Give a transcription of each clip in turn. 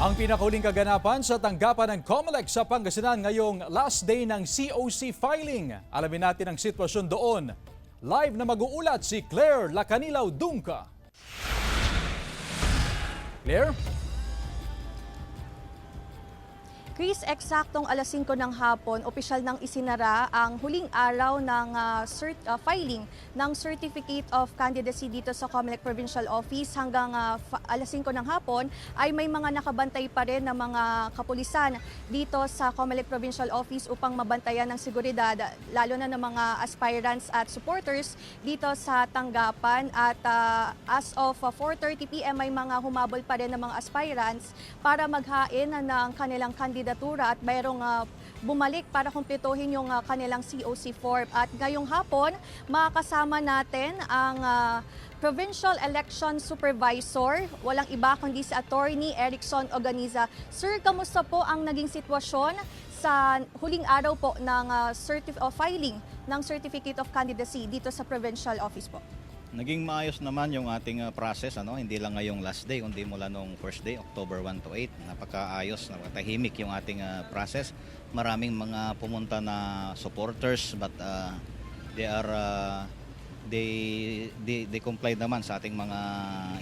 Ang pinakahuling kaganapan sa tanggapan ng COMELEC sa Pangasinan ngayong last day ng COC filing. Alamin natin ang sitwasyon doon. Live na mag-uulat si Claire Lacanilaw Dungca. Claire? Chris, eksaktong alas 5 ng hapon, opisyal nang isinara ang huling araw ng filing ng Certificate of Candidacy dito sa COMELEC Provincial Office. Hanggang alas 5 ng hapon ay may mga nakabantay pa rin na mga kapulisan dito sa COMELEC Provincial Office upang mabantayan ng seguridad, lalo na ng mga aspirants at supporters dito sa tanggapan. At as of 4:30 p.m. may mga humabol pa rin ng mga aspirants para maghain ng kanilang kandidatura at mayroong bumalik para kumpletuhin yung kanilang COC form. At ngayong hapon, makakasama natin ang Provincial Election Supervisor, walang iba kundi si Attorney Erickson Oganiza. Sir, kamusta po ang naging sitwasyon sa huling araw po ng filing ng Certificate of Candidacy dito sa Provincial Office po? Naging maayos naman yung ating process, hindi lang ngayong last day, kundi mula nung first day, October 1 to 8. Napakaayos, napakatahimik yung ating process. Maraming mga pumunta na supporters, but they complied naman sa ating mga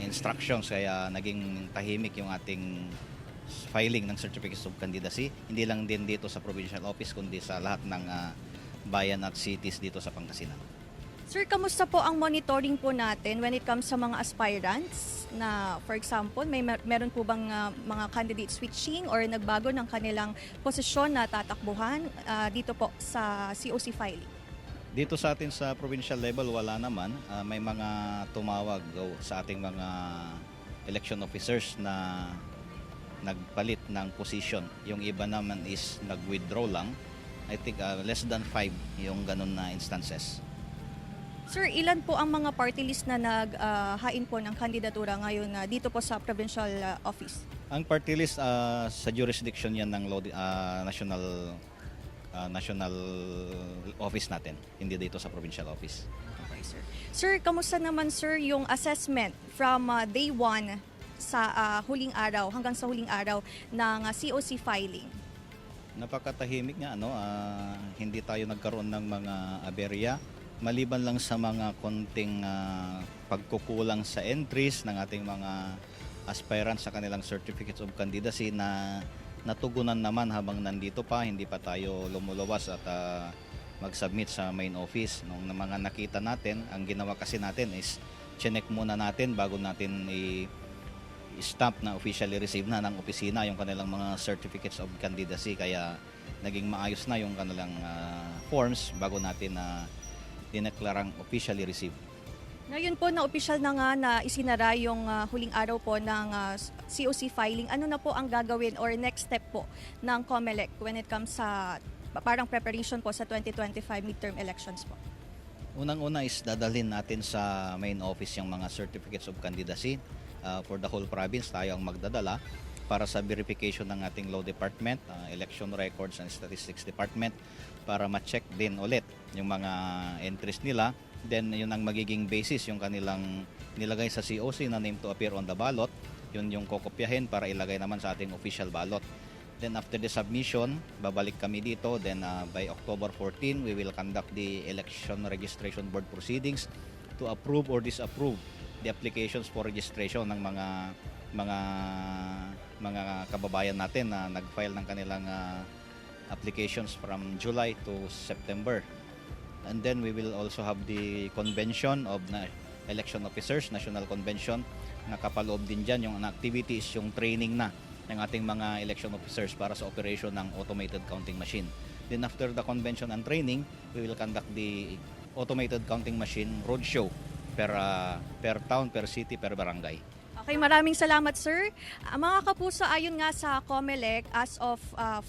instructions, kaya naging tahimik yung ating filing ng Certificate of Candidacy. Hindi lang din dito sa provincial office, kundi sa lahat ng bayan at cities dito sa Pangasinan. Sir, kamusta po ang monitoring po natin when it comes sa mga aspirants na, for example, meron po bang mga candidate switching or nagbago ng kanilang posisyon na tatakbuhan dito po sa COC filing? Dito sa atin sa provincial level, wala naman. May mga tumawag sa ating mga election officers na nagpalit ng position. Yung iba naman is nag-withdraw lang. I think less than 5 yung ganun na instances. Sir, ilan po ang mga party list na naghain po ng kandidatura ngayon dito po sa provincial office? Ang party list sa jurisdiction yan ng national office natin, hindi dito sa provincial office. Okay, sir. Sir, kamusta naman sir yung assessment from day 1 sa huling araw hanggang sa huling araw ng COC filing? Napakatahimik nga, hindi tayo nagkaroon ng mga aberya. Maliban lang sa mga konting pagkukulang sa entries ng ating mga aspirants sa kanilang certificates of candidacy na natugunan naman habang nandito pa, hindi pa tayo lumuluwas at mag-submit sa main office. Nung mga nakita natin, ang ginawa kasi natin is chinek muna natin bago natin i-stamp na officially receive na ng opisina yung kanilang mga certificates of candidacy, kaya naging maayos na yung kanilang forms bago natin dineklarang officially received. Ngayon po na opisyal na nga na isinara yung huling araw po ng COC filing, ano na po ang gagawin or next step po ng COMELEC when it comes sa parang preparation po sa 2025 midterm elections po? Unang-una is dadalhin natin sa main office yung mga certificates of candidacy. For the whole province, tayo ang magdadala para sa verification ng ating law department, election records and statistics department, para ma-check din ulit yung mga entries nila. Then yun ang magiging basis, yung kanilang nilagay sa COC na name to appear on the ballot, yun yung kokopyahin para ilagay naman sa ating official ballot. Then after the submission, babalik kami dito. Then by October 14, we will conduct the election registration board proceedings to approve or disapprove the applications for registration ng mga kababayan natin na nag-file ng kanilang applications from July to September. And then we will also have the convention of election officers, national convention, na kapaloob din dyan yung activities, yung training na ng ating mga election officers para sa operation ng automated counting machine. Then after the convention and training, we will conduct the automated counting machine roadshow per town, per city, per barangay. Okay, maraming salamat sir. Mga kapuso, ayon nga sa COMELEC, as of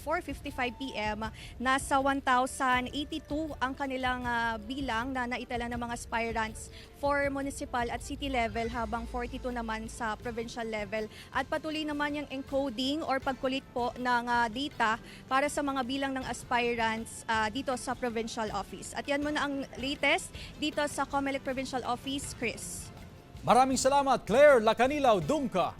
4:55 p.m., nasa 1,082 ang kanilang bilang na naitala ng mga aspirants for municipal at city level, habang 42 naman sa provincial level. At patuloy naman yung encoding or pagkulit po ng data para sa mga bilang ng aspirants dito sa provincial office. At yan muna ang latest dito sa COMELEC Provincial Office, Chris. Maraming salamat, Claire Lacanilaw Dungca.